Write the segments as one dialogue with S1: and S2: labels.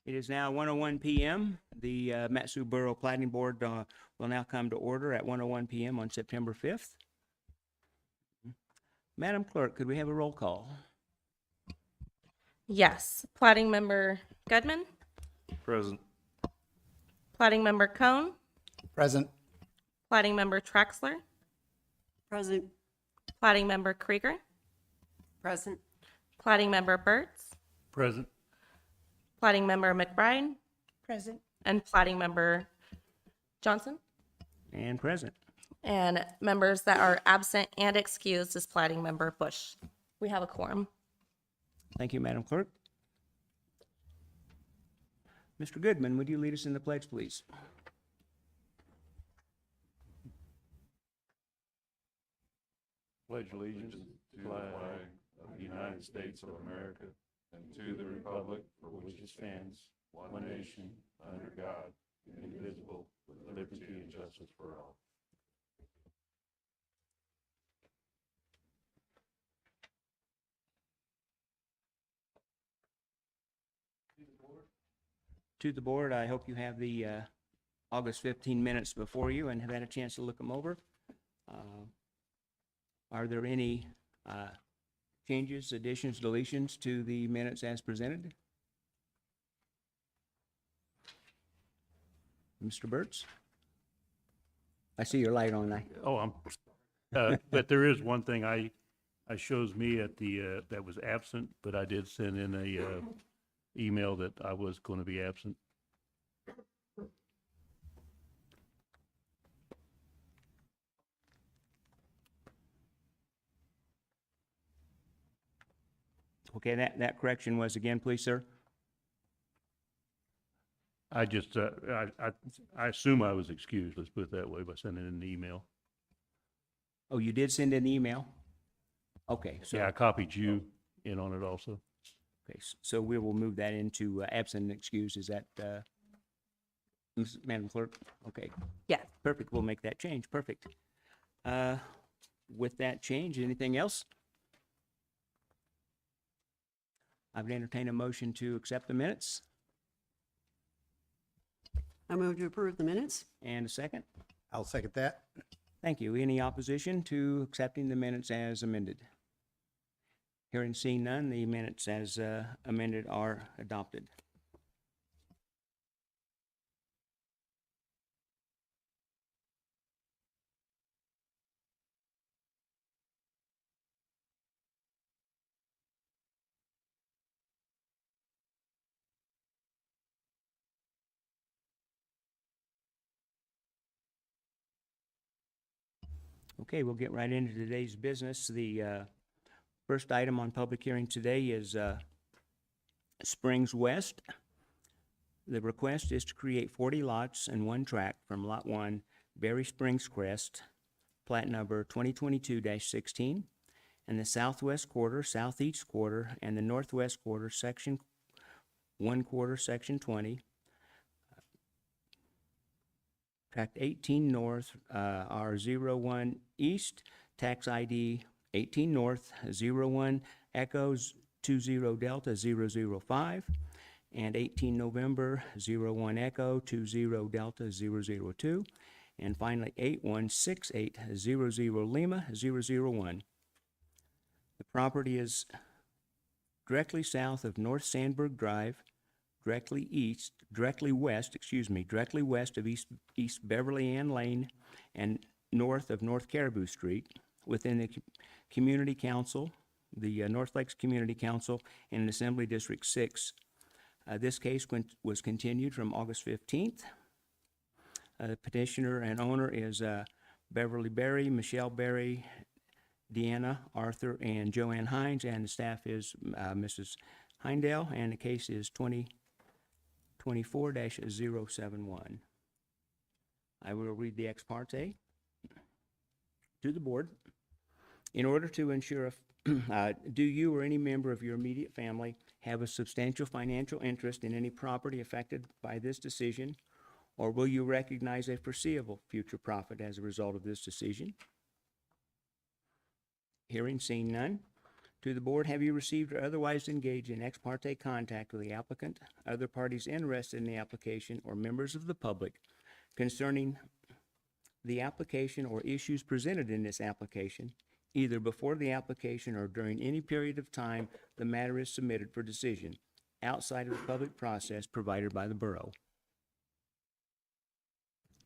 S1: It is now 1:01 p.m. The Matsu Borough Planning Board will now come to order at 1:01 p.m. on September 5th. Madam Clerk, could we have a roll call?
S2: Yes. Plotting member Goodman,
S3: Present.
S2: plotting member Cohn,
S4: Present.
S2: plotting member Traxler,
S5: Present.
S2: plotting member Krieger,
S5: Present.
S2: plotting member Burtz,
S3: Present.
S2: plotting member McBride,
S5: Present.
S2: and plotting member Johnson.
S1: And present.
S2: And members that are absent and excused is plotting member Bush. We have a quorum.
S1: Thank you, Madam Clerk. Mr. Goodman, would you lead us in the pledge, please?
S3: Pledge allegiance to the flag of the United States of America and to the republic for which it stands, one nation, under God, indivisible, with liberty and justice for all.
S1: To the board, I hope you have the August 15 minutes before you and have had a chance to look them over. Are there any changes, additions, deletions to the minutes as presented? Mr. Burtz? I see your light on.
S3: But there is one thing I shows me at the, that was absent, but I did send in a email that I was going to be absent.
S1: Okay, that correction was again, please, sir?
S3: I just, I assume I was excused, let's put it that way, by sending in an email.
S1: Oh, you did send an email? Okay, so.
S3: Yeah, I copied you in on it also.
S1: Okay, so we will move that into absent and excused. Is that, Madam Clerk? Okay,
S2: Yes.
S1: perfect. We'll make that change. Perfect. With that change, anything else? I would entertain a motion to accept the minutes.
S5: I move to approve the minutes.
S1: And a second.
S4: I'll second that.
S1: Thank you. Any opposition to accepting the minutes as amended? Hearing seen none, the minutes as amended are adopted. Okay, we'll get right into today's business. The first item on public hearing today is Springs West. The request is to create 40 lots and one tract from Lot 1, Berry Springs Crest, plat number 2022-16, and the southwest quarter, southeast quarter, and the northwest quarter, section 1 quarter, section 20. Tract 18 north, R01 east, tax ID 18 north, 01 echoes 20 delta 005, and 18 November, 01 echo 20 delta 002, and finally 816800 Lima 001. The property is directly south of North Sandberg Drive, directly west of East Beverly Ann Lane, and north of North Caribou Street, within the Community Council, the North Lakes Community Council, and Assembly District 6. This case was continued from August 15th. The petitioner and owner is Beverly Berry, Michelle Berry, Deanna, Arthur, and Joanne Hines, and the staff is Mrs. Heindel, and the case is 2024-071. I will read the ex parte to the board. In order to ensure, do you or any member of your immediate family have a substantial financial interest in any property affected by this decision, or will you recognize a foreseeable future profit as a result of this decision? Hearing seen none, To the board, have you received or otherwise engaged in ex parte contact with the applicant, other parties interested in the application, or members of the public concerning the application or issues presented in this application, either before the application or during any period of time the matter is submitted for decision, outside of the public process provided by the borough?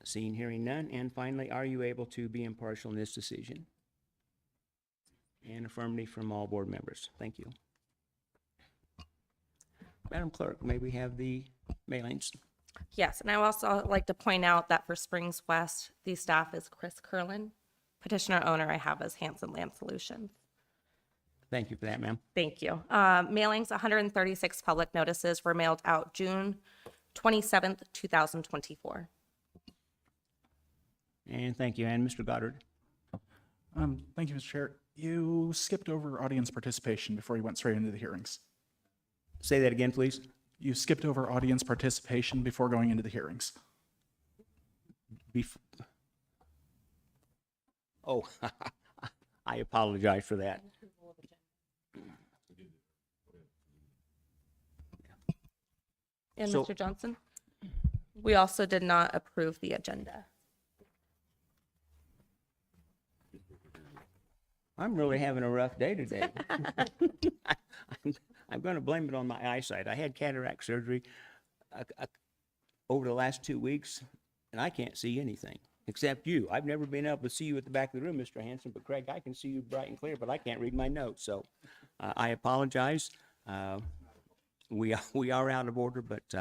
S1: Seeing, hearing none. And finally, are you able to be impartial in this decision? And affirmative from all board members. Thank you. Madam Clerk, may we have the mailings?
S2: Yes, and I would also like to point out that for Springs West, the staff is Chris Curlin. Petitioner owner I have is Hanson Land Solutions.
S1: Thank you for that, ma'am.
S2: Thank you. Mailings, 136 public notices were mailed out June 27th, 2024.
S1: And thank you. And Mr. Goddard?
S6: Thank you, Mr. Chair. You skipped over audience participation before you went straight into the hearings.
S1: Say that again, please.
S6: You skipped over audience participation before going into the hearings.
S1: Oh, I apologize for that.
S2: And
S1: So-
S2: Mr. Johnson? We also did not approve the agenda.
S1: I'm really having a rough day today. I'm going to blame it on my eyesight. I had cataract surgery over the last 2 weeks, and I can't see anything except you. I've never been able to see you at the back of the room, Mr. Hanson, but Craig, I can see you bright and clear, but I can't read my notes. So I apologize. We are out of order, but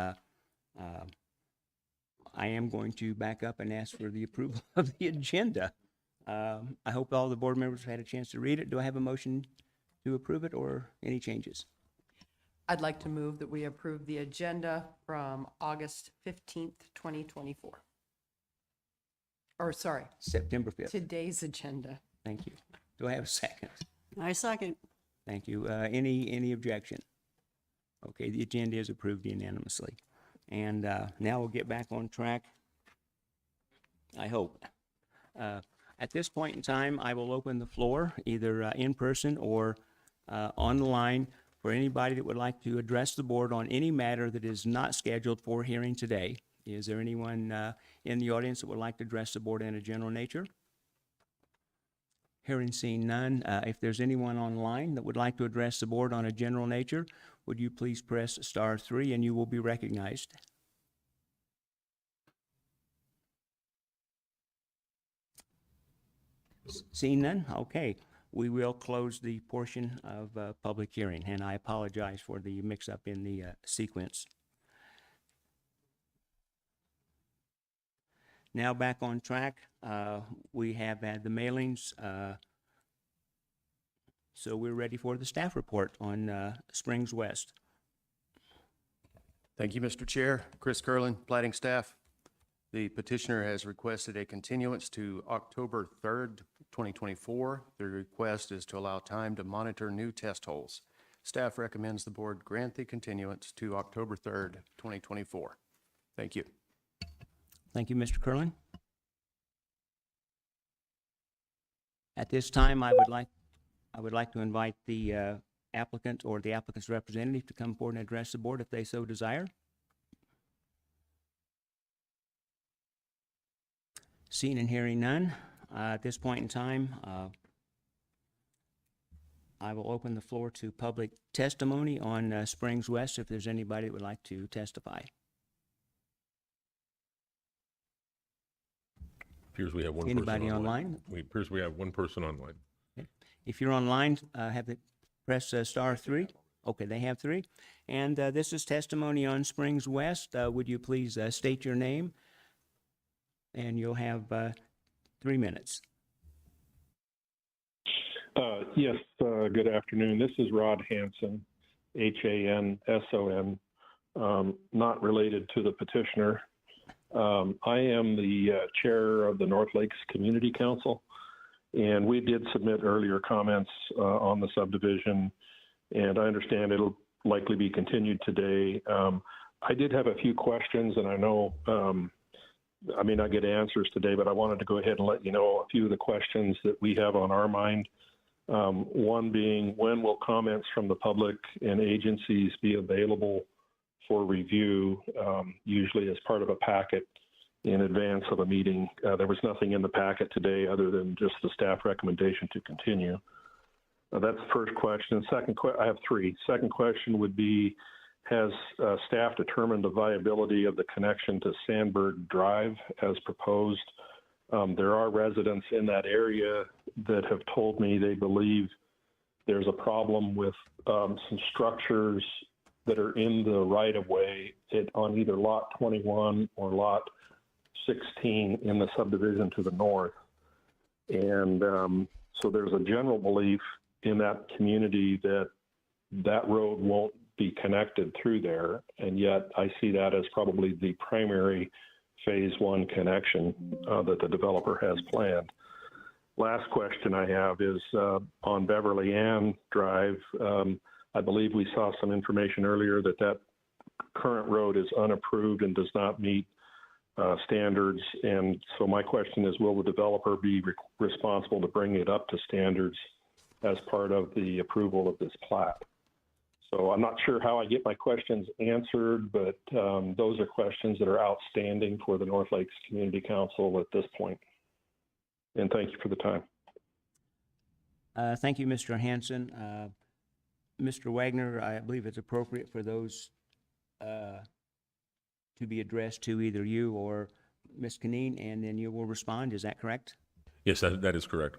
S1: I am going to back up and ask for the approval of the agenda. I hope all the board members have had a chance to read it. Do I have a motion to approve it or any changes?
S5: I'd like to move that we approve the agenda from August 15th, 2024. Or sorry,
S1: September 5th.
S5: today's agenda.
S1: Thank you. Do I have a second?
S5: I second.
S1: Thank you. Any objection? Okay, the agenda is approved unanimously. And now we'll get back on track, I hope. At this point in time, I will open the floor, either in person or on the line, for anybody that would like to address the board on any matter that is not scheduled for hearing today. Is there anyone in the audience that would like to address the board in a general nature? Hearing seen none. If there's anyone online that would like to address the board on a general nature, would you please press *3 and you will be recognized. Seeing none? Okay. We will close the portion of public hearing, and I apologize for the mix-up in the sequence. Now back on track. We have had the mailings, so we're ready for the staff report on Springs West.
S3: Thank you, Mr. Chair. Chris Curlin, Platting staff. The petitioner has requested a continuance to October 3rd, 2024. The request is to allow time to monitor new test holes. Staff recommends the board grant the continuance to October 3rd, 2024. Thank you.
S1: Thank you, Mr. Curlin. At this time, I would like to invite the applicant or the applicant's representative to come forward and address the board if they so desire. Seeing and hearing none, at this point in time, I will open the floor to public testimony on Springs West if there's anybody that would like to testify.
S7: Appears we have one
S1: Anybody
S7: person
S1: online?
S7: Appears we have one person online.
S1: If you're online, have the press *3. Okay, they have 3. And this is testimony on Springs West. Would you please state your name? And you'll have 3 minutes.
S8: Yes, good afternoon. This is Rod Hanson, Hanson, not related to the petitioner. I am the chair of the North Lakes Community Council, and we did submit earlier comments on the subdivision, and I understand it'll likely be continued today. I did have a few questions, and I know I may not get answers today, but I wanted to go ahead and let you know a few of the questions that we have on our mind. One being, when will comments from the public and agencies be available for review, usually as part of a packet in advance of a meeting? There was nothing in the packet today other than just the staff recommendation to continue. That's the first question. I have three. Second question would be, has staff determined the viability of the connection to Sandberg Drive as proposed? There are residents in that area that have told me they believe there's a problem with some structures that are in the right-of-way on either Lot 21 or Lot 16 in the subdivision to the north. And so there's a general belief in that community that that road won't be connected through there, and yet I see that as probably the primary phase one connection that the developer has planned. Last question I have is on Beverly Ann Drive. I believe we saw some information earlier that current road is unapproved and does not meet standards. And so my question is, will the developer be responsible to bring it up to standards as part of the approval of this plat? So I'm not sure how I get my questions answered, but those are questions that are outstanding for the North Lakes Community Council at this point. And thank you for the time.
S1: Thank you, Mr. Hanson. Mr. Wagner, I believe it's appropriate for those to be addressed to either you or Ms. Canine, and then you will respond. Is that correct?
S7: Yes, that is correct.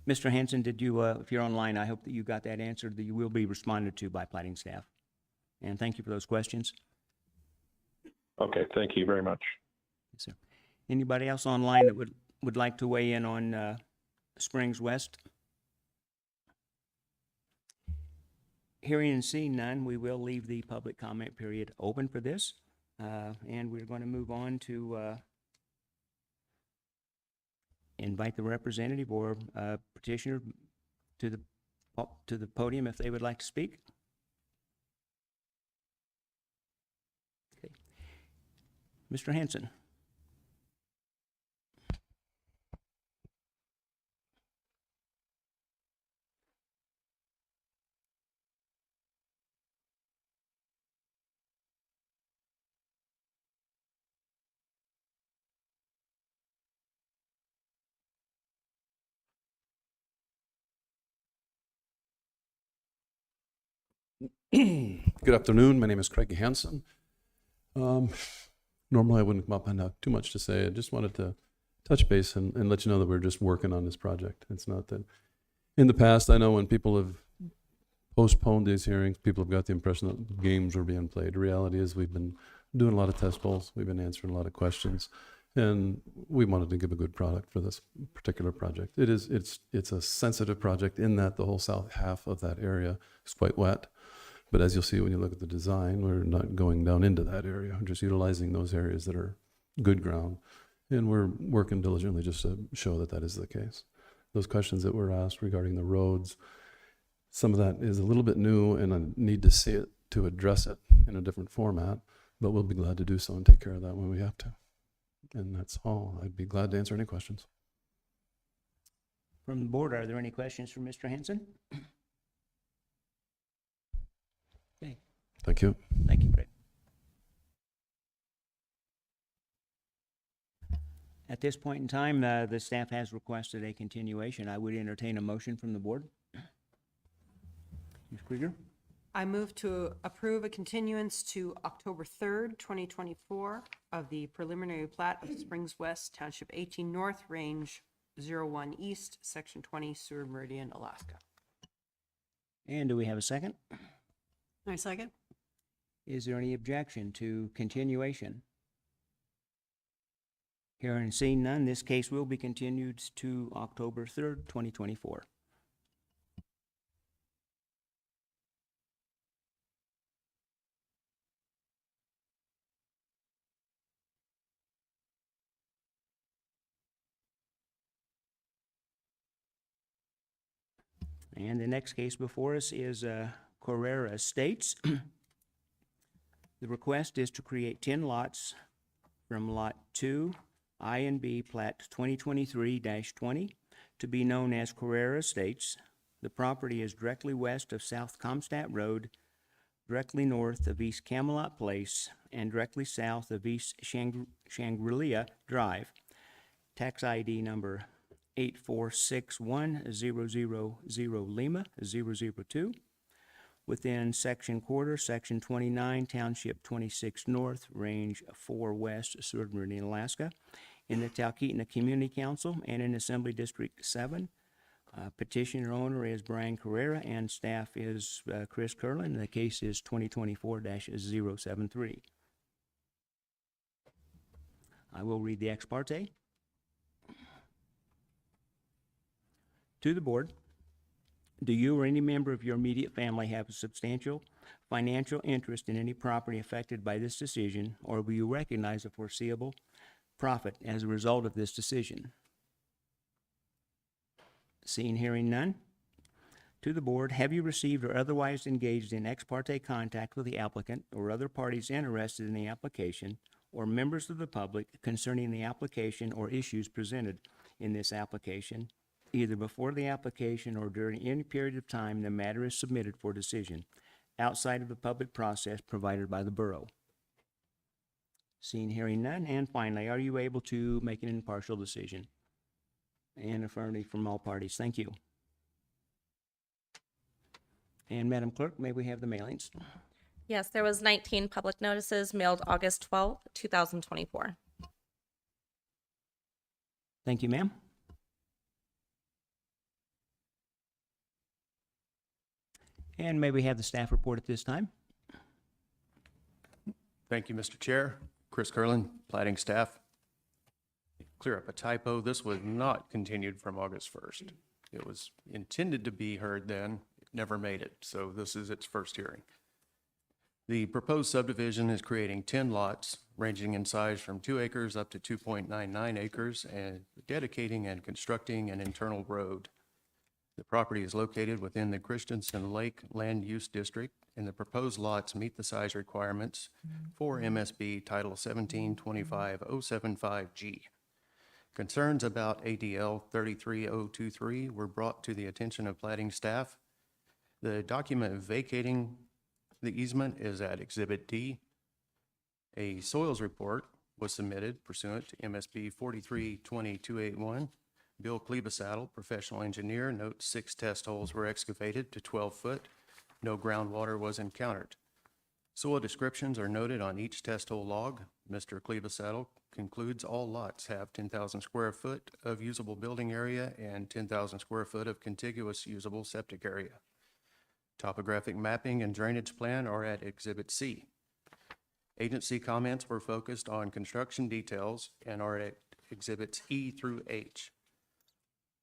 S1: Mr. Hanson, did you, if you're online, I hope that you got that answered, that you will be responded to by Platting staff. And thank you for those questions.
S8: Okay, thank you very much.
S1: Yes, sir. Anybody else online that would like to weigh in on Springs West? Hearing and seeing none, we will leave the public comment period open for this. And we're going to move on to invite the representative or petitioner to the podium if they would like to speak. Okay. Mr. Hanson.
S9: Good afternoon. My name is Craig Hansen. Normally I wouldn't come up and have too much to say. I just wanted to touch base and let you know that we're just working on this project. It's not that in the past, I know when people have postponed these hearings, people have got the impression that games were being played. The reality is we've been doing a lot of test polls. We've been answering a lot of questions, and we wanted to give a good product for this particular project. It's a sensitive project in that the whole south half of that area is quite wet. But as you'll see when you look at the design, we're not going down into that area. We're just utilizing those areas that are good ground. And we're working diligently just to show that that is the case. Those questions that were asked regarding the roads, some of that is a little bit new, and I need to see it to address it in a different format. But we'll be glad to do so and take care of that when we have to. And that's all. I'd be glad to answer any questions.
S1: From the board, are there any questions for Mr. Hanson? Okay.
S9: Thank you.
S1: Thank you, Craig. At this point in time, the staff has requested a continuation. I would entertain a motion from the board. Ms. Krieger?
S5: I move to approve a continuance to October 3rd, 2024 of the preliminary plat of Springs West, Township 18 North, Range 01 East, Section 20, Seward Meridian, Alaska.
S1: And do we have a second?
S5: I second.
S1: Is there any objection to continuation? Hearing and seeing none, this case will be continued to October 3rd, 2024. And the next case before us is Correra Estates. The request is to create 10 lots from Lot 2, I and B, Plat 2023-20, to be known as Carrera Estates. The property is directly west of South Comstat Road, directly north of East Camelot Place, and directly south of East Shangri-La Drive. Tax ID number 8461000 Lima 002. Within Section Quarter, Section 29, Township 26 North, Range 4 West, Seward Meridian, Alaska, in the Talkeetna Community Council and in Assembly District 7. Petitioner owner is Brian Carrera and staff is Chris Curlin. The case is 2024-073. I will read the ex parte. To the board, do you or any member of your immediate family have a substantial financial interest in any property affected by this decision, or will you recognize a foreseeable profit as a result of this decision? Seeing, hearing none. To the board, have you received or otherwise engaged in ex parte contact with the applicant or other parties interested in the application or members of the public concerning the application or issues presented in this application, either before the application or during any period of time the matter is submitted for decision, outside of the public process provided by the borough? Seeing, hearing none. And finally, are you able to make an impartial decision? And affirmative from all parties. Thank you. And Madam Clerk, may we have the mailings?
S2: Yes, there was 19 public notices mailed August 12th, 2024.
S1: Thank you, ma'am. And may we have the staff report at this time?
S10: Thank you, Mr. Chair. Chris Curlin, Platting staff. Clear up a typo. This was not continued from August 1st. It was intended to be heard then. It never made it, so this is its first hearing. The proposed subdivision is creating 10 lots ranging in size from 2 acres up to 2.99 acres and dedicating and constructing an internal road. The property is located within the Christensen Lake Land Use District, and the proposed lots meet the size requirements for MSB Title 1725-075G. Concerns about ADL 33023 were brought to the attention of Platting staff. The document vacating the easement is at Exhibit D. A soils report was submitted pursuant to MSB 4320281. Bill Klebasaddle, professional engineer, notes 6 test holes were excavated to 12 foot. No groundwater was encountered. Soil descriptions are noted on each test hole log. Mr. Klebasaddle concludes all lots have 10,000 square foot of usable building area and 10,000 square foot of contiguous usable septic area. Topographic mapping and drainage plan are at Exhibit C. Agency comments were focused on construction details and are at Exhibits E through H.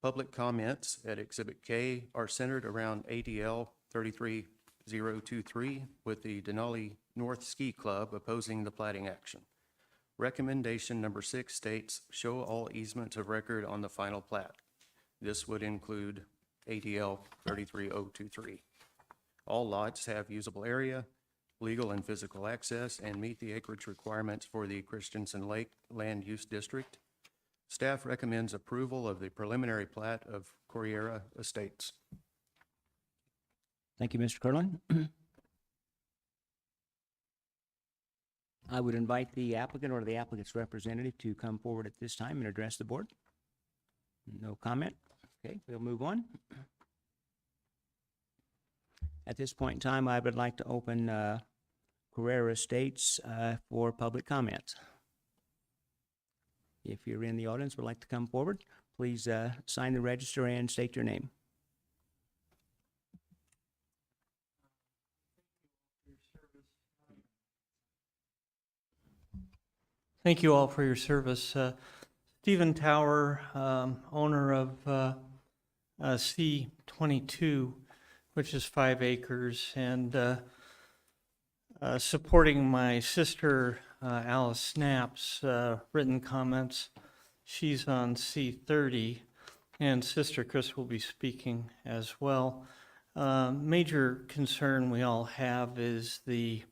S10: Public comments at Exhibit K are centered around ADL 33023 with the Denali North Ski Club opposing the platting action. Recommendation number 6 states, show all easements of record on the final plat. This would include ADL 33023. All lots have usable area, legal and physical access, and meet the acreage requirements for the Christensen Lake Land Use District. Staff recommends approval of the preliminary plat of Carrera Estates.
S1: Thank you, Mr. Curlin. I would invite the applicant or the applicant's representative to come forward at this time and address the board. No comment. Okay, we'll move on. At this point in time, I would like to open Carrera Estates for public comments. If you're in the audience, would like to come forward, please sign the register and state your name.
S11: Thank you all for your service. Stephen Tower, owner of C22, which is 5 acres, and supporting my sister Alice Snapp's written comments. She's on C30, and Sister Chris will be speaking as well. Major concern we all have is the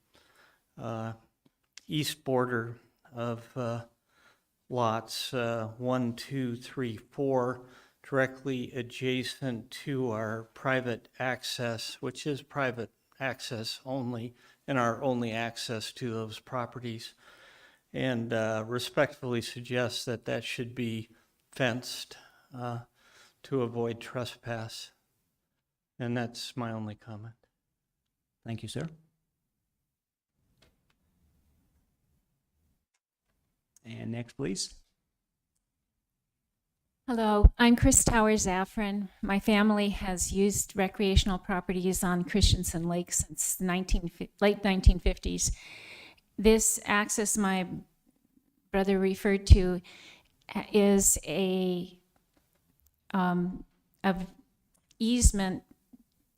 S11: east border of lots 1, 2, 3, 4. directly adjacent to our private access, which is private access only, and our only access to those properties. And respectfully suggest that that should be fenced to avoid trespass. And that's my only comment.
S1: Thank you, sir. And next, please.
S12: Hello, I'm Chris Towers Zaffron. My family has used recreational properties on Christensen Lake since late 1950s. This access my brother referred to is a easement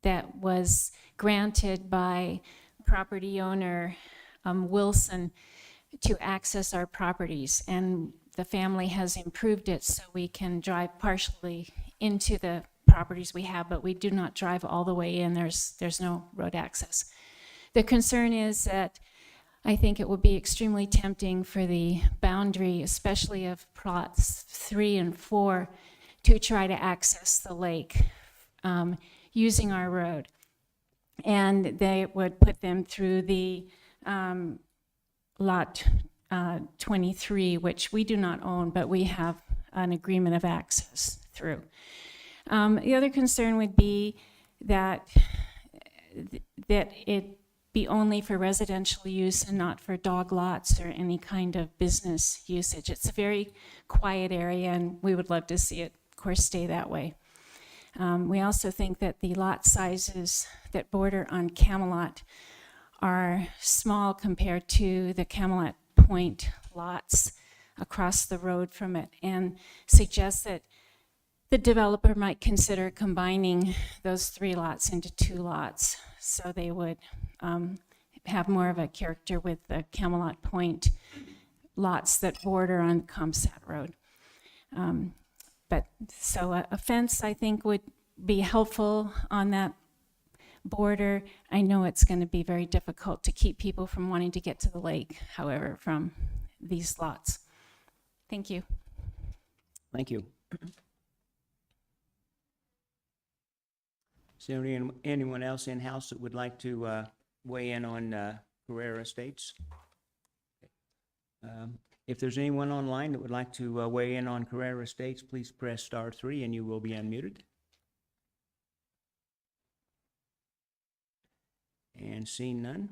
S12: that was granted by property owner Wilson to access our properties, and the family has improved it so we can drive partially into the properties we have, but we do not drive all the way in. There's no road access. The concern is that I think it would be extremely tempting for the boundary, especially of plots 3 and 4, to try to access the lake using our road. And they would put them through the lot 23, which we do not own, but we have an agreement of access through. The other concern would be that it be only for residential use and not for dog lots or any kind of business usage. It's a very quiet area, and we would love to see it, of course, stay that way. We also think that the lot sizes that border on Camelot are small compared to the Camelot Point lots across the road from it, and suggest that the developer might consider combining those 3 lots into 2 lots, so they would have more of a character with the Camelot Point lots that border on Comsat Road. But so a fence, I think, would be helpful on that border. I know it's going to be very difficult to keep people from wanting to get to the lake, however, from these lots. Thank you.
S1: Thank you. Is there anyone else in-house that would like to weigh in on Carrera Estates? If there's anyone online that would like to weigh in on Carrera Estates, please press *3 and you will be unmuted. And seeing none.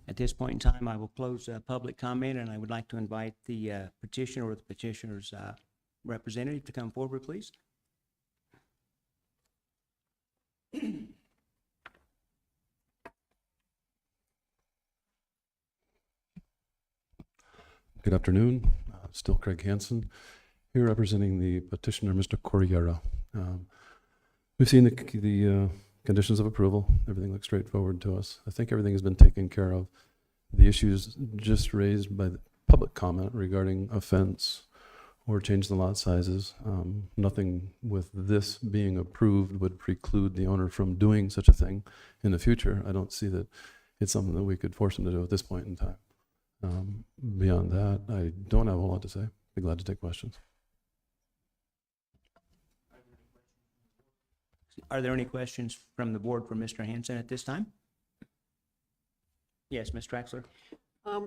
S1: At this point in time, I will close public comment, and I would like to invite the petitioner or the petitioner's representative to come forward, please.
S9: Good afternoon. Still Craig Hansen, here representing the petitioner, Mr. Corriera. We've seen the conditions of approval. Everything looks straightforward to us. I think everything has been taken care of. The issues just raised by the public comment regarding a fence or change the lot sizes, nothing with this being approved would preclude the owner from doing such a thing in the future. I don't see that it's something that we could force him to do at this point in time. Beyond that, I don't have a whole lot to say. Be glad to take questions.
S1: Are there any questions from the board for Mr. Hansen at this time? Yes, Ms. Traxler.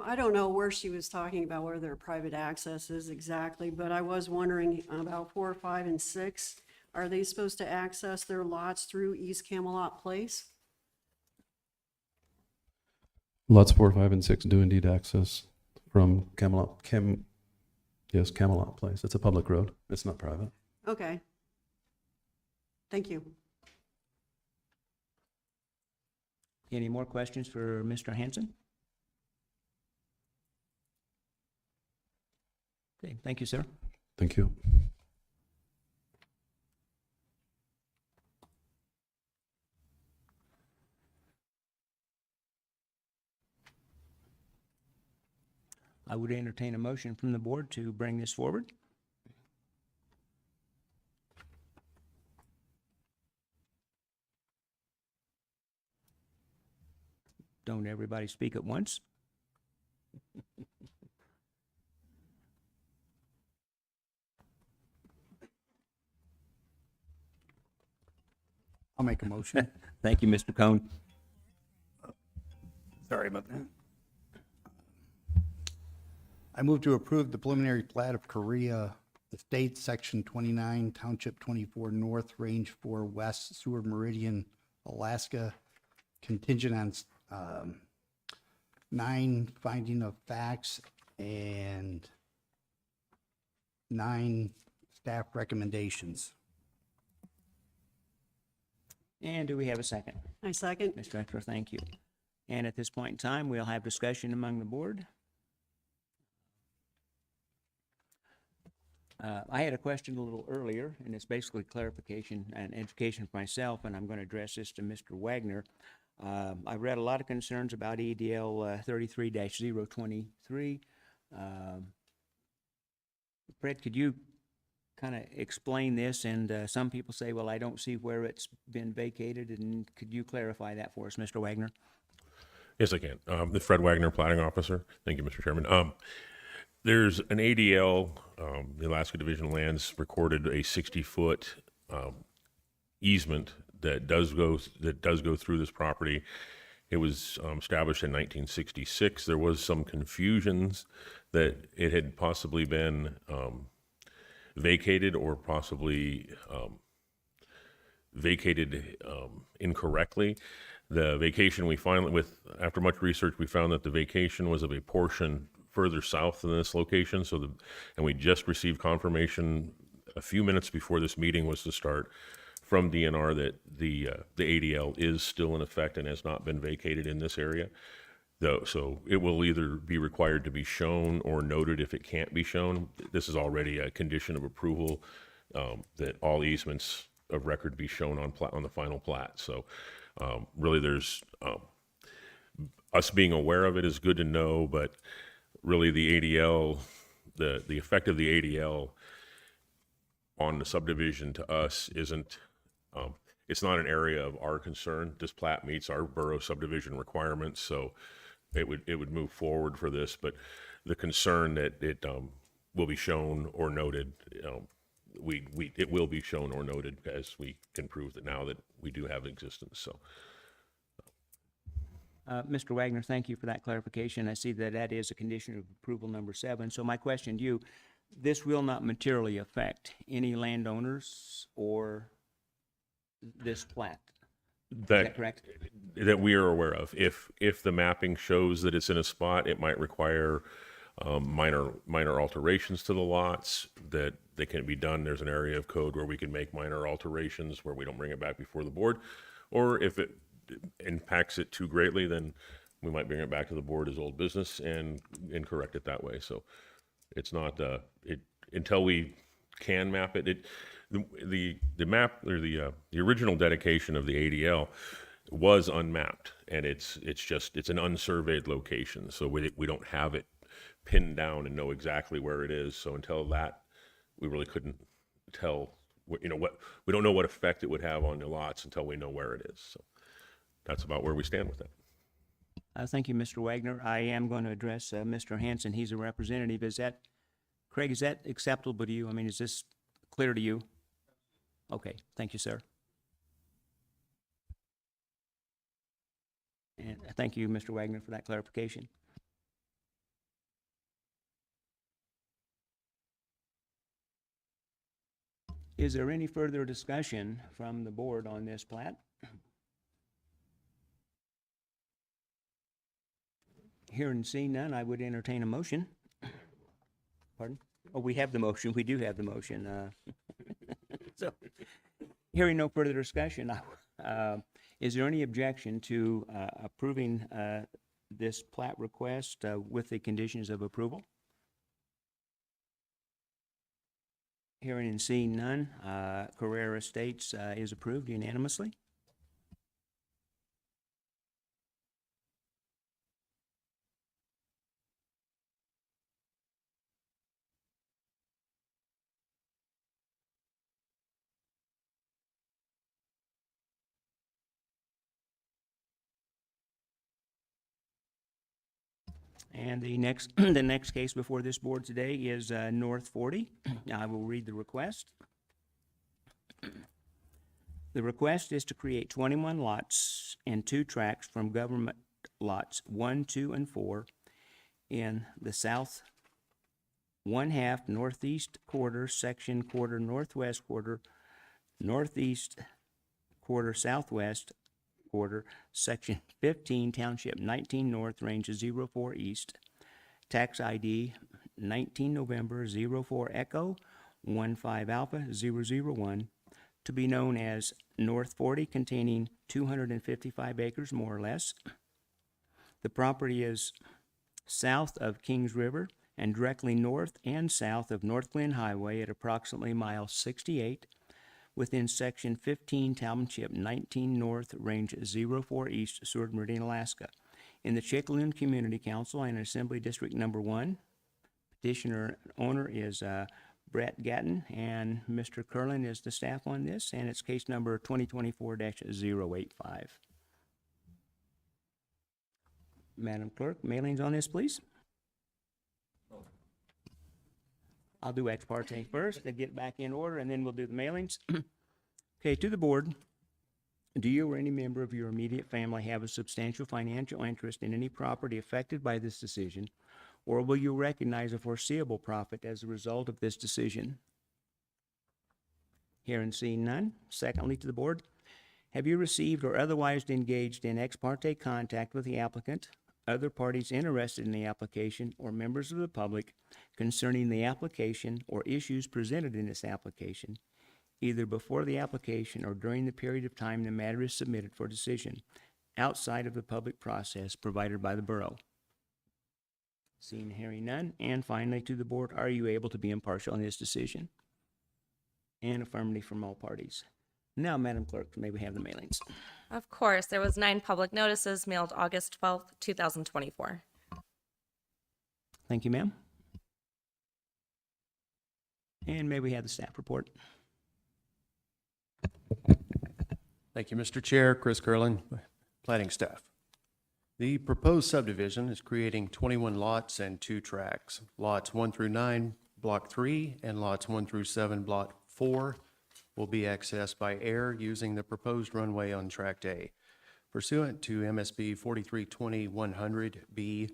S13: I don't know where she was talking about where their private access is exactly, but I was wondering about 4, 5, and 6. Are they supposed to access their lots through East Camelot Place?
S9: Lots 4, 5, and 6 do indeed access from Camelot Place. It's a public road. It's not private.
S13: Okay. Thank you.
S1: Any more questions for Mr. Hansen? Okay, thank you, sir.
S9: Thank you.
S1: I would entertain a motion from the board to bring this forward. don't everybody speak at once.
S4: I'll make a motion.
S1: Thank you, Mr. Cohn.
S4: Sorry about that. I move to approve the preliminary plat of Korea Estates, Section 29, Township 24 North, Range 4 West, Seward Meridian, Alaska, contingent on 9 finding of facts and 9 staff recommendations.
S1: And do we have a second?
S13: I second.
S1: Ms. Drexler, thank you. And at this point in time, we'll have discussion among the board. I had a question a little earlier, and it's basically clarification and education for myself, and I'm going to address this to Mr. Wagner. I read a lot of concerns about EDL 33-023. Fred, could you kind of explain this? And some people say, well, I don't see where it's been vacated, and could you clarify that for us, Mr. Wagner?
S7: Yes, I can. The Fred Wagner, Platting Officer. Thank you, Mr. Chairman. There's an ADL, the Alaska Division of Lands recorded a 60-foot easement that does go through this property. It was established in 1966. There was some confusions that it had possibly been vacated or possibly vacated incorrectly. The vacation we finally, after much research, we found that the vacation was of a portion further south than this location. And we just received confirmation a few minutes before this meeting was to start from DNR that the ADL is still in effect and has not been vacated in this area. So it will either be required to be shown or noted if it can't be shown. This is already a condition of approval that all easements of record be shown on the final plat. So really, there's us being aware of it is good to know, but really the ADL, the effect of the ADL on the subdivision to us isn't, it's not an area of our concern. This plat meets our borough subdivision requirements, so it would move forward for this, but the concern that it will be shown or noted, it will be shown or noted as we can prove that now that we do have existence, so.
S1: Mr. Wagner, thank you for that clarification. I see that that is a condition of approval number 7. So my question to you, this will not materially affect any landowners or this plat. Is that correct?
S7: That we are aware of. If the mapping shows that it's in a spot, it might require minor alterations to the lots that they can be done. There's an area of code where we can make minor alterations where we don't bring it back before the board. Or if it impacts it too greatly, then we might bring it back to the board as old business and correct it that way. So it's not until we can map it. The map or the original dedication of the ADL was unmapped, and it's an unsurveyed location. So we don't have it pinned down and know exactly where it is. So until that, we really couldn't tell. We don't know what effect it would have on the lots until we know where it is. So that's about where we stand with that.
S1: Thank you, Mr. Wagner. I am going to address Mr. Hanson. He's a representative. Craig, is that acceptable to you? I mean, is this clear to you? Okay, thank you, sir. And thank you, Mr. Wagner, for that clarification. Is there any further discussion from the board on this plat? Hearing and seeing none, I would entertain a motion. Pardon? Oh, we have the motion. We do have the motion. So, hearing no further discussion, is there any objection to approving this plat request with the conditions of approval? Hearing and seeing none, Carrera Estates is approved unanimously. And the next, the next case before this board today is North 40. I will read the request. The request is to create 21 lots and 2 tracts from government lots 1, 2, and 4 in the south 1/2 northeast quarter, section quarter, northwest quarter, northeast quarter, southwest quarter, section 15, township 19 north, range 04 east, tax ID 19 November 04 Echo 15 Alpha 001, to be known as North 40, containing 255 acres more or less. The property is south of Kings River and directly north and south of North Glen Highway at approximately mile 68, within section 15, township 19 north, range 04 east, Seward Meridian, Alaska. In the Chickaloon Community Council and Assembly District Number 1, petitioner owner is Brett Gatton, and Mr. Curlin is the staff on this, and it's case number 2024-085. Madam Clerk, mailings on this, please. I'll do ex parte first, then get back in order, and then we'll do the mailings. Okay, to the board, do you or any member of your immediate family have a substantial financial interest in any property affected by this decision, or will you recognize a foreseeable profit as a result of this decision? Hearing and seeing none. Secondly, to the board, have you received or otherwise engaged in ex parte contact with the applicant, other parties interested in the application, or members of the public concerning the application or issues presented in this application, either before the application or during the period of time the matter is submitted for decision, outside of the public process provided by the borough? Seeing and hearing none. And finally, to the board, are you able to be impartial in this decision? And affirmative from all parties. Now, Madam Clerk, may we have the mailings?
S2: Of course, there was 9 public notices mailed August 12th, 2024.
S1: Thank you, ma'am. And may we have the staff report?
S10: Thank you, Mr. Chair. Chris Curlin, planning staff. The proposed subdivision is creating 21 lots and 2 tracts. Lots 1 through 9, Block 3, and lots 1 through 7, Block 4, will be accessed by air using the proposed runway on Tract A. Pursuant to MSB 4320-100B,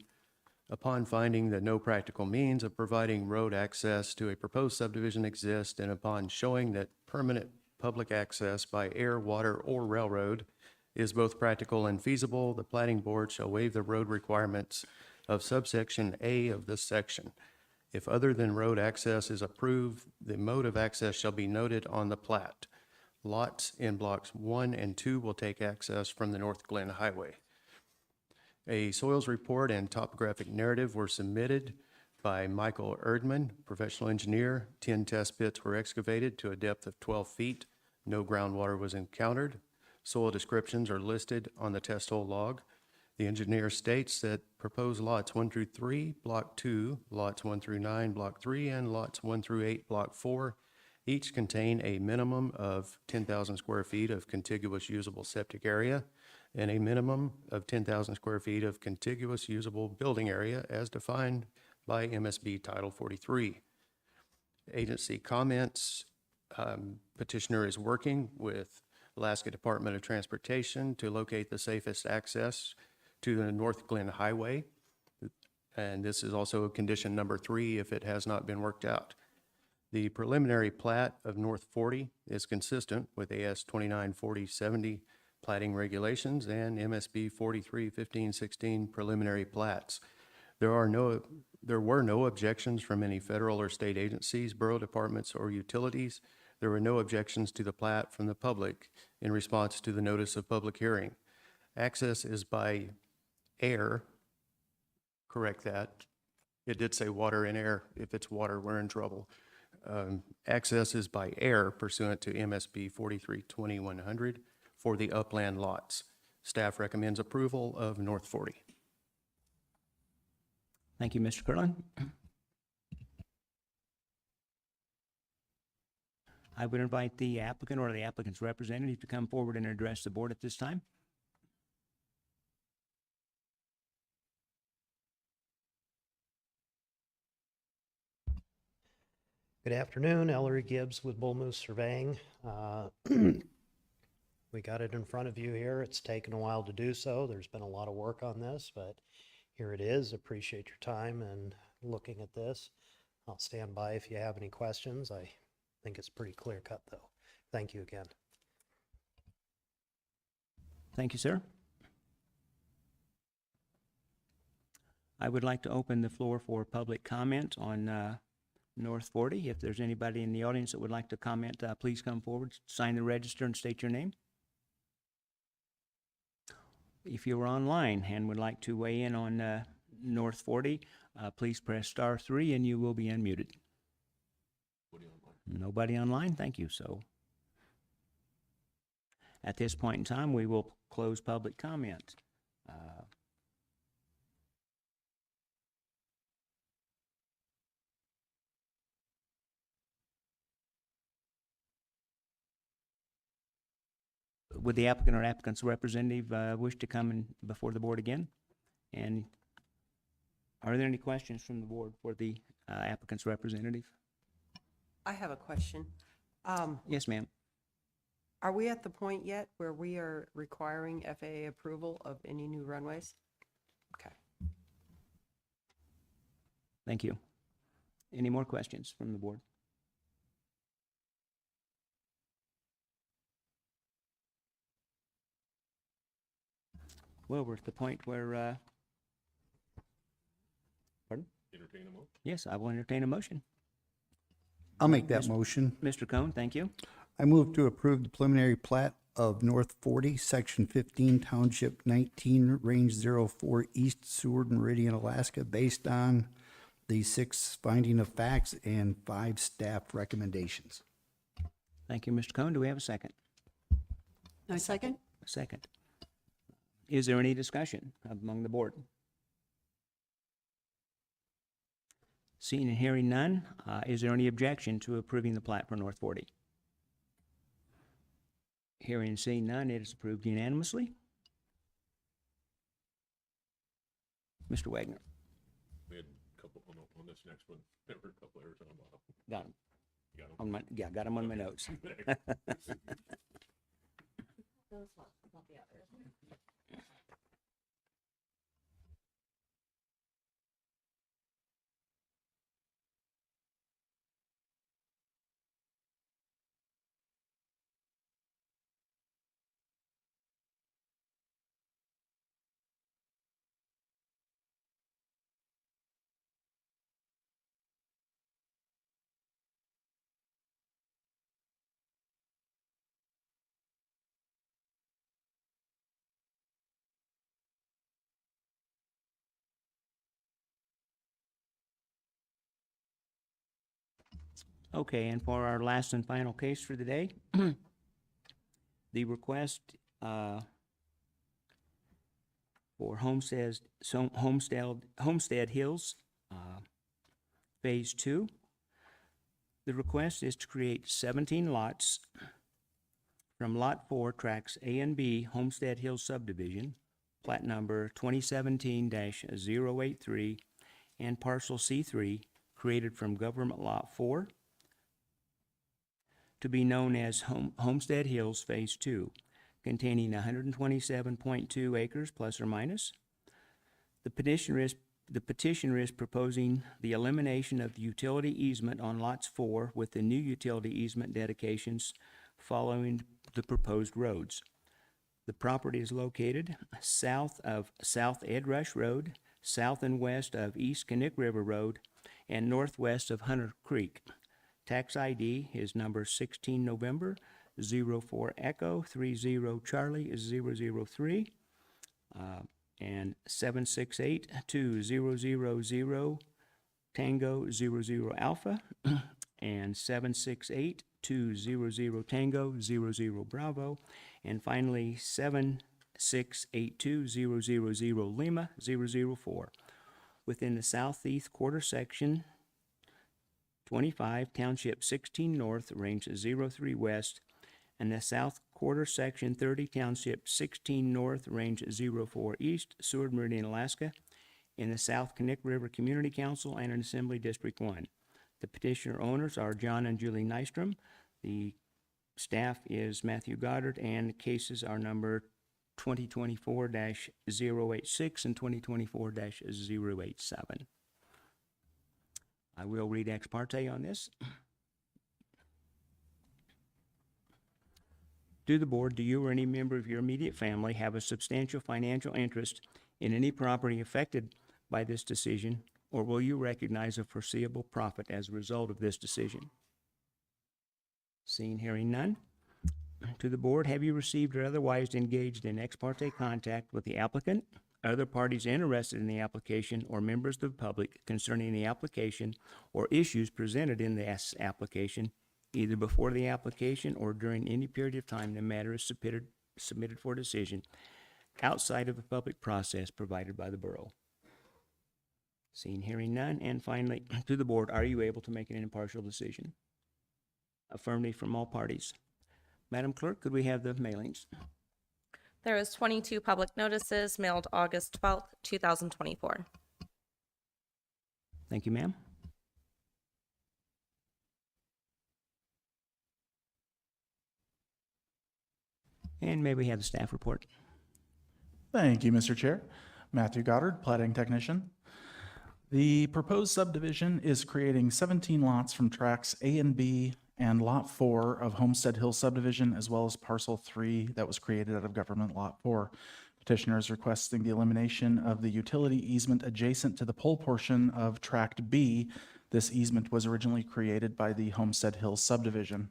S10: upon finding that no practical means of providing road access to a proposed subdivision exists, and upon showing that permanent public access by air, water, or railroad is both practical and feasible, the planning board shall waive the road requirements of subsection A of this section. If other than road access is approved, the mode of access shall be noted on the plat. Lots in blocks 1 and 2 will take access from the North Glen Highway. A soils report and topographic narrative were submitted by Michael Erdman, professional engineer. 10 test pits were excavated to a depth of 12 feet. No groundwater was encountered. Soil descriptions are listed on the test hole log. The engineer states that proposed lots 1 through 3, Block 2, lots 1 through 9, Block 3, and lots 1 through 8, Block 4, each contain a minimum of 10,000 square feet of contiguous usable septic area and a minimum of 10,000 square feet of contiguous usable building area as defined by MSB Title 43. Agency comments. Petitioner is working with Alaska Department of Transportation to locate the safest access to the North Glen Highway. And this is also condition number 3 if it has not been worked out. The preliminary plat of North 40 is consistent with AS 294070 platting regulations and MSB 431516 preliminary plats. There were no objections from any federal or state agencies, borough departments, or utilities. There were no objections to the plat from the public in response to the notice of public hearing. Access is by air. Correct that. It did say water and air. If it's water, we're in trouble. Access is by air pursuant to MSB 4320-100 for the upland lots. Staff recommends approval of North 40.
S1: Thank you, Mr. Curlin. I would invite the applicant or the applicant's representative to come forward and address the board at this time.
S14: Good afternoon, Ellery Gibbs with Bull Moose Surveying. We got it in front of you here. It's taken a while to do so. There's been a lot of work on this, but here it is. Appreciate your time and looking at this. I'll stand by if you have any questions. I think it's pretty clear cut though. Thank you again.
S1: Thank you, sir. I would like to open the floor for public comment on North 40. If there's anybody in the audience that would like to comment, please come forward, sign the register, and state your name. If you're online and would like to weigh in on North 40, please press *3 and you will be unmuted. Nobody online? Thank you. So at this point in time, we will close public comment. Would the applicant or applicant's representative wish to come in before the board again? And are there any questions from the board for the applicant's representative?
S5: I have a question.
S1: Yes, ma'am.
S5: Are we at the point yet where we are requiring FAA approval of any new runways? Okay.
S1: Thank you. Any more questions from the board? Well, we're at the point where, pardon?
S7: Entertain a motion?
S1: Yes, I will entertain a motion.
S4: I'll make that motion.
S1: Mr. Cohn, thank you.
S4: I move to approve the preliminary plat of North 40, Section 15, Township 19, Range 04, East Seward Meridian, Alaska, based on the 6 finding of facts and 5 staff recommendations.
S1: Thank you, Mr. Cohn. Do we have a second?
S13: A second?
S1: A second. Is there any discussion among the board? Seeing and hearing none, is there any objection to approving the plat for North 40? Hearing and seeing none, it is approved unanimously. Mr. Wagner.
S7: We had a couple, on this next one, there were a couple errors on the bottom.
S1: Got him.
S7: You got 'em?
S1: Yeah, got him on my notes. Okay, and for our last and final case for the day, the request for Homestead Hills, Phase 2. The request is to create 17 lots from Lot 4, Tracks A and B, Homestead Hills subdivision, plat number 2017-083, and parcel C3, created from Government Lot 4, to be known as Homestead Hills Phase 2, containing 127.2 acres plus or minus. The petitioner is proposing the elimination of the utility easement on lots 4 with the new utility easement dedications following the proposed roads. The property is located south of South Ed Rush Road, south and west of East Canic River Road, and northwest of Hunter Creek. Tax ID is number 16 November 04 Echo 30 Charlie 003 and 768-2000 Tango 00 Alpha and 768-200 Tango 00 Bravo, and finally 7682000 Lima 004 within the southeast quarter section 25, Township 16 North, Range 03 West, and the South Quarter Section 30, Township 16 North, Range 04 East, Seward Meridian, Alaska, in the South Canic River Community Council and in Assembly District 1. The petitioner owners are John and Julie Nystrom. The staff is Matthew Goddard, and the cases are number 2024-086 and 2024-087. I will read ex parte on this. To the board, do you or any member of your immediate family have a substantial financial interest in any property affected by this decision, or will you recognize a foreseeable profit as a result of this decision? Seeing, hearing none. To the board, have you received or otherwise engaged in ex parte contact with the applicant, other parties interested in the application, or members of the public concerning the application or issues presented in this application, either before the application or during any period of time the matter is submitted for decision outside of the public process provided by the borough? Seeing, hearing none. And finally, to the board, are you able to make an impartial decision? Affirmative from all parties. Madam Clerk, could we have the mailings?
S2: There was 22 public notices mailed August 12th, 2024.
S1: Thank you, ma'am. And may we have the staff report?
S6: Thank you, Mr. Chair. Matthew Goddard, Platting Technician. The proposed subdivision is creating 17 lots from tracks A and B and Lot 4 of Homestead Hill subdivision, as well as Parcel 3 that was created out of Government Lot 4. Petitioner is requesting the elimination of the utility easement adjacent to the pole portion of Tract B. This easement was originally created by the Homestead Hill subdivision.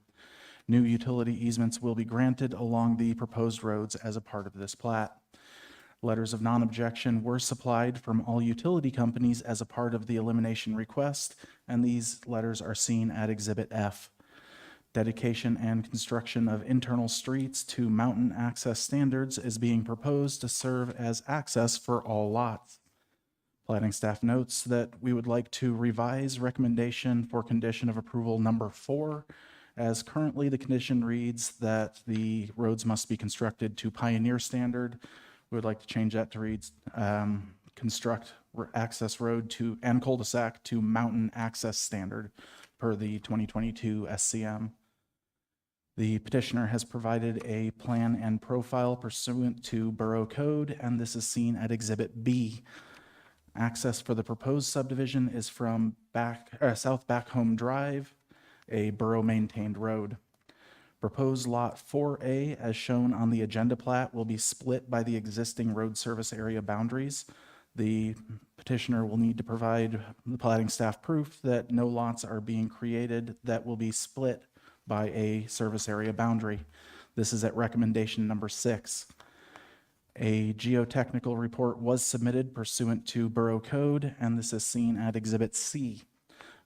S6: New utility easements will be granted along the proposed roads as a part of this plat. Letters of non-objection were supplied from all utility companies as a part of the elimination request, and these letters are seen at Exhibit F. Dedication and construction of internal streets to mountain access standards is being proposed to serve as access for all lots. Planning staff notes that we would like to revise recommendation for condition of approval number 4, as currently the condition reads that the roads must be constructed to Pioneer standard. We would like to change that to read construct access road to and cul-de-sac to mountain access standard per the 2022 SCM. The petitioner has provided a plan and profile pursuant to Borough Code, and this is seen at Exhibit B. Access for the proposed subdivision is from South Backholm Drive, a borough-maintained road. Proposed Lot 4A, as shown on the agenda plat, will be split by the existing road service area boundaries. The petitioner will need to provide the platting staff proof that no lots are being created that will be split by a service area boundary. This is at recommendation number 6. A geotechnical report was submitted pursuant to Borough Code, and this is seen at Exhibit C.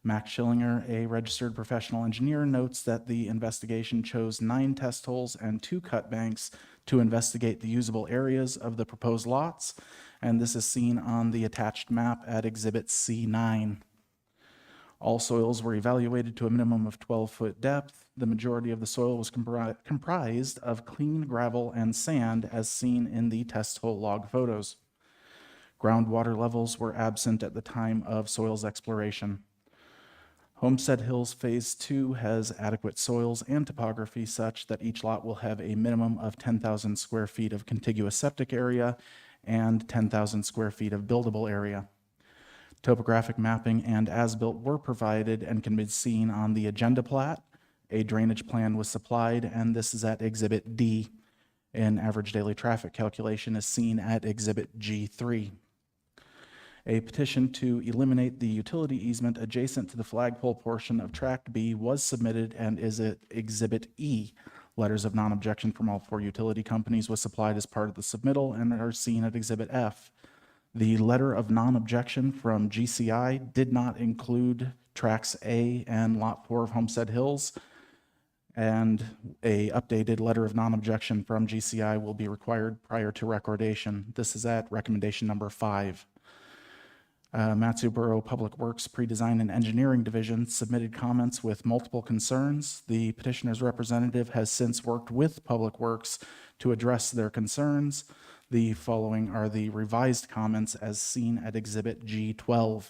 S6: Max Schillinger, a registered professional engineer, notes that the investigation chose 9 test holes and 2 cut banks to investigate the usable areas of the proposed lots, and this is seen on the attached map at Exhibit C9. All soils were evaluated to a minimum of 12-foot depth. The majority of the soil was comprised of clean gravel and sand, as seen in the test hole log photos. Groundwater levels were absent at the time of soils exploration. Homestead Hills Phase 2 has adequate soils and topography such that each lot will have a minimum of 10,000 square feet of contiguous septic area and 10,000 square feet of buildable area. Topographic mapping and as-built were provided and can be seen on the agenda plat. A drainage plan was supplied, and this is at Exhibit D. An average daily traffic calculation is seen at Exhibit G3. A petition to eliminate the utility easement adjacent to the flagpole portion of Tract B was submitted and is at Exhibit E. Letters of non-objection from all 4 utility companies was supplied as part of the submittal and are seen at Exhibit F. The letter of non-objection from GCI did not include Tracts A and Lot 4 of Homestead Hills, and a updated letter of non-objection from GCI will be required prior to recordation. This is at recommendation number 5. Matsu Borough Public Works Pre-Design and Engineering Division submitted comments with multiple concerns. The petitioner's representative has since worked with Public Works to address their concerns. The following are the revised comments as seen at Exhibit G12.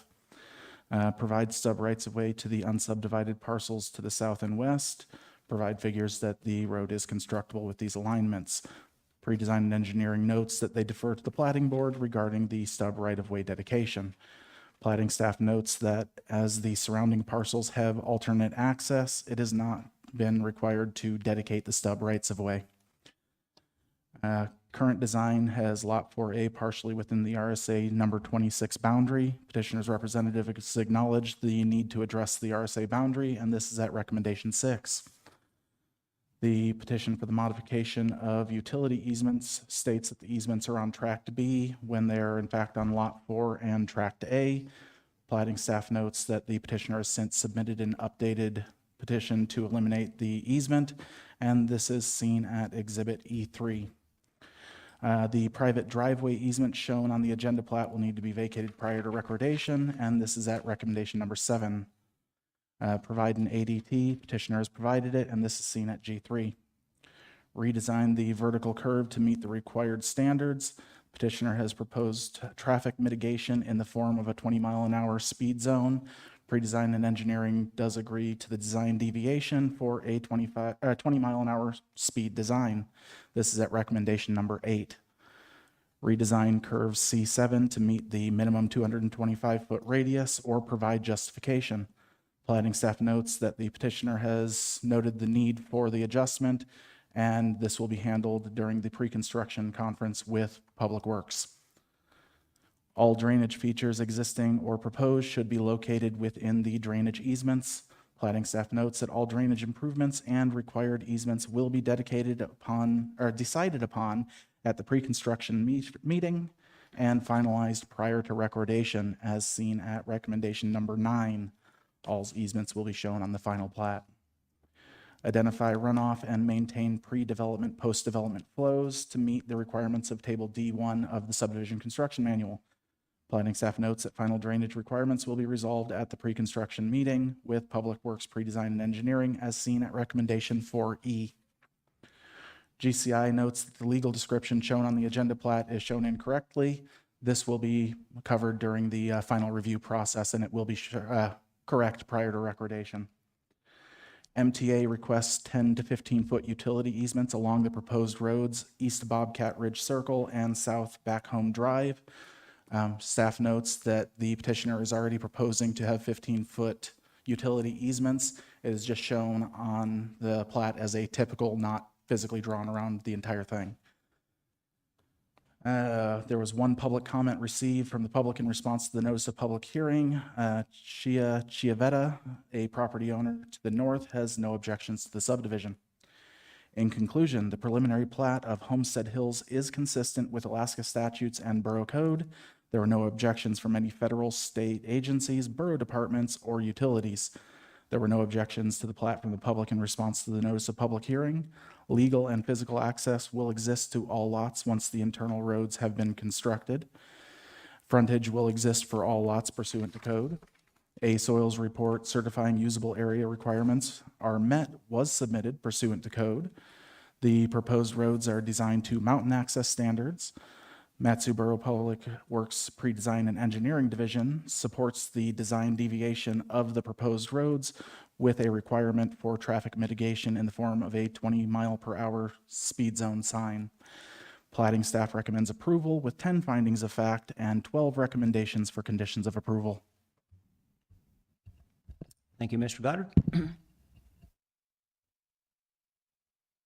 S6: Provide stub rights-of-way to the unsubdivided parcels to the south and west. Provide figures that the road is constructible with these alignments. Pre-design and engineering notes that they defer to the platting board regarding the stub right-of-way dedication. Platting staff notes that as the surrounding parcels have alternate access, it has not been required to dedicate the stub rights-of-way. Current design has Lot 4A partially within the RSA number 26 boundary. Petitioner's representative has acknowledged the need to address the RSA boundary, and this is at recommendation 6. The petition for the modification of utility easements states that the easements are on Tract B when they're in fact on Lot 4 and Tract A. Plating staff notes that the petitioner has since submitted an updated petition to eliminate the easement, and this is seen at Exhibit E3. The private driveway easement shown on the agenda plat will need to be vacated prior to recordation, and this is at recommendation number 7. Provide an ADT, petitioner has provided it, and this is seen at G3. Redesign the vertical curve to meet the required standards. Petitioner has proposed traffic mitigation in the form of a 20-mile-an-hour speed zone. Pre-design and engineering does agree to the design deviation for a 20-mile-an-hour speed design. This is at recommendation number 8. Redesign curve C7 to meet the minimum 225-foot radius or provide justification. Planning staff notes that the petitioner has noted the need for the adjustment, and this will be handled during the pre-construction conference with Public Works. All drainage features existing or proposed should be located within the drainage easements. Planning staff notes that all drainage improvements and required easements will be dedicated upon or decided upon at the pre-construction meeting and finalized prior to recordation as seen at recommendation number 9. All easements will be shown on the final plat. Identify runoff and maintain pre-development, post-development flows to meet the requirements of Table D1 of the Subdivision Construction Manual. Planning staff notes that final drainage requirements will be resolved at the pre-construction meeting with Public Works Pre-Design and Engineering as seen at recommendation 4E. GCI notes that the legal description shown on the agenda plat is shown incorrectly. This will be covered during the final review process, and it will be correct prior to recordation. MTA requests 10 to 15-foot utility easements along the proposed roads, East Bobcat Ridge Circle and South Back Home Drive. Staff notes that the petitioner is already proposing to have 15-foot utility easements. It is just shown on the plat as a typical, not physically drawn around the entire thing. There was one public comment received from the public in response to the notice of public hearing. Chia Chiavetta, a property owner to the north, has no objections to the subdivision. In conclusion, the preliminary plat of Homestead Hills is consistent with Alaska statutes and borough code. There were no objections from any federal, state agencies, borough departments, or utilities. There were no objections to the plat from the public in response to the notice of public hearing. Legal and physical access will exist to all lots once the internal roads have been constructed. Frontage will exist for all lots pursuant to code. A soils report certifying usable area requirements are met was submitted pursuant to code. The proposed roads are designed to mountain access standards. Matsu Borough Public Works Pre-Design and Engineering Division supports the design deviation of the proposed roads with a requirement for traffic mitigation in the form of a 20-mile-per-hour speed zone sign. Platting staff recommends approval with 10 findings of fact and 12 recommendations for conditions of approval.
S1: Thank you, Mr. Goddard.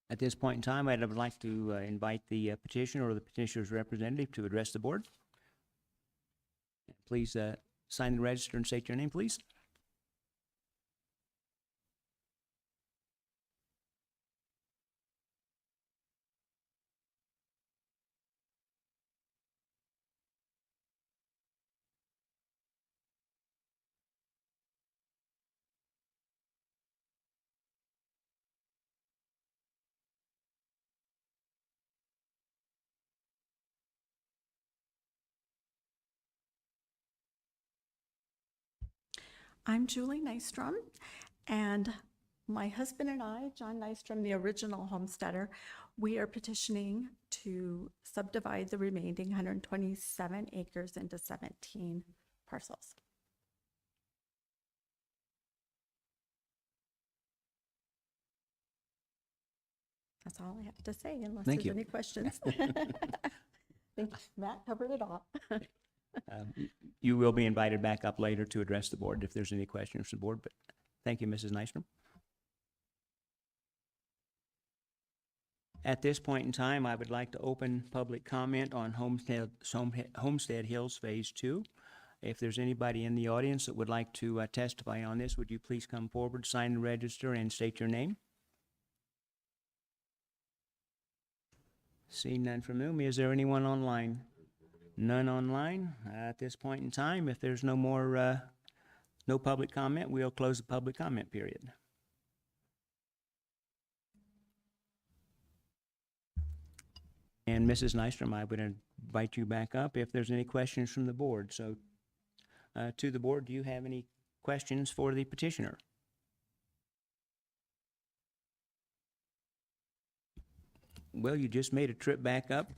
S1: At this point in time, I'd like to invite the petitioner or the petitioner's representative to address the board. Please sign the register and state your name, please.
S15: I'm Julie Nystrom, and my husband and I, John Nystrom, the original homesteader, we are petitioning to subdivide the remaining 127 acres into 17 parcels. that's all I have to say unless
S1: Thank
S15: there's
S1: you.
S15: any questions. I think Matt covered it all.
S1: You will be invited back up later to address the board if there's any questions from the board, but thank you, Mrs. Nystrom. At this point in time, I would like to open public comment on Homestead Hills Phase 2. If there's anybody in the audience that would like to testify on this, would you please come forward, sign the register, and state your name? Seeing none from whom, is there anyone online? None online. At this point in time, if there's no more, no public comment, we'll close the public comment period. And Mrs. Nystrom, I would invite you back up if there's any questions from the board. So, to the board, do you have any questions for the petitioner? Well, you just made a trip back up.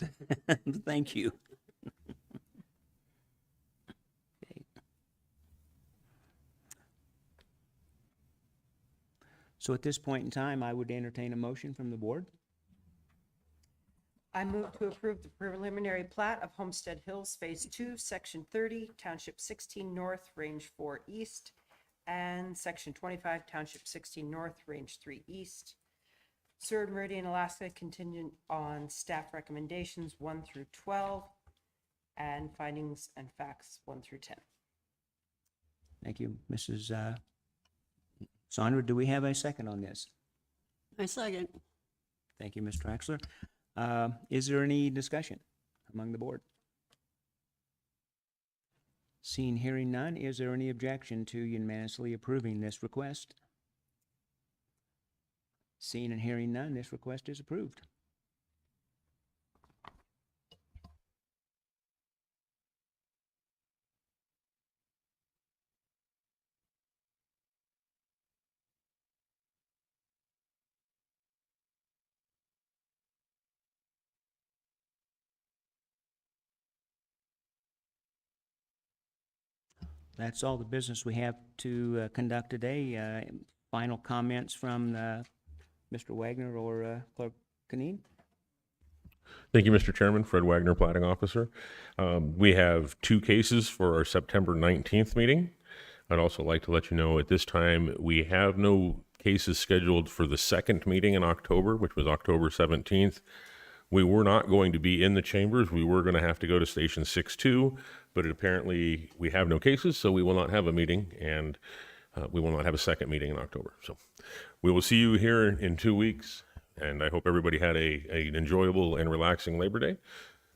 S1: Thank you. Okay. So at this point in time, I would entertain a motion from the board.
S5: I move to approve the preliminary plat of Homestead Hills Phase 2, Section 30, Township 16 North, Range 4 East, and Section 25, Township 16 North, Range 3 East. Seward Meridian, Alaska, contingent on staff recommendations 1 through 12, and findings and facts 1 through 10.
S1: Thank you, Mrs. Sandra. Do we have a second on this?
S13: I second.
S1: Thank you, Ms. Traxler. Is there any discussion among the board? Seeing, hearing none, is there any objection to unanimously approving this request? Seeing and hearing none, this request is approved. That's all the business we have to conduct today. Final comments from Mr. Wagner or Clerk Canine?
S7: Thank you, Mr. Chairman. Fred Wagner, Platting Officer. We have 2 cases for our September 19th meeting. I'd also like to let you know at this time we have no cases scheduled for the second meeting in October, which was October 17th. We were not going to be in the chambers. We were going to have to go to Station 6-2, but apparently we have no cases, so we will not have a meeting, and we will not have a second meeting in October. So we will see you here in 2 weeks, and I hope everybody had an enjoyable and relaxing Labor Day.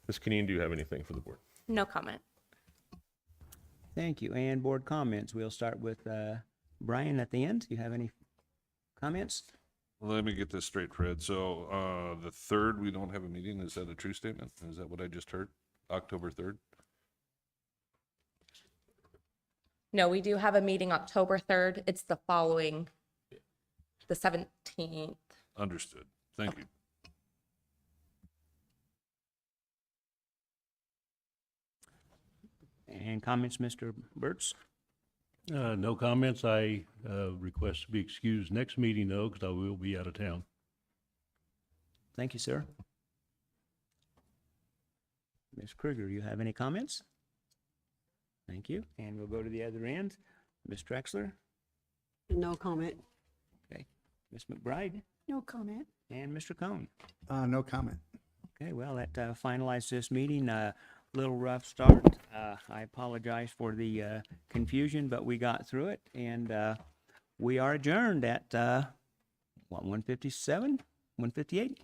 S7: Ms. Canine, do you have anything for the board?
S2: No comment.
S1: Thank you. And board comments. We'll start with Brian at the end. Do you have any comments?
S3: Let me get this straight, Fred. So, the 3rd, we don't have a meeting. Is that a true statement? Is that what I just heard? October 3rd?
S2: No, we do have a meeting October 3rd. It's the following, the 17th.
S3: Understood. Thank you.
S1: And comments, Mr. Burtz?
S16: No comments. I request to be excused next meeting, though, because I will be out of town.
S1: Thank you, sir. Ms. Kruger, you have any comments? Thank you. And we'll go to the other end. Ms. Traxler?
S13: No comment.
S1: Okay. Ms. McBride?
S15: No comment.
S1: And Mr. Cohn?
S4: No comment.
S1: Okay, well, that finalized this meeting. Little rough start. I apologize for the confusion, but we got through it, and we are adjourned at 1:57, 1:58.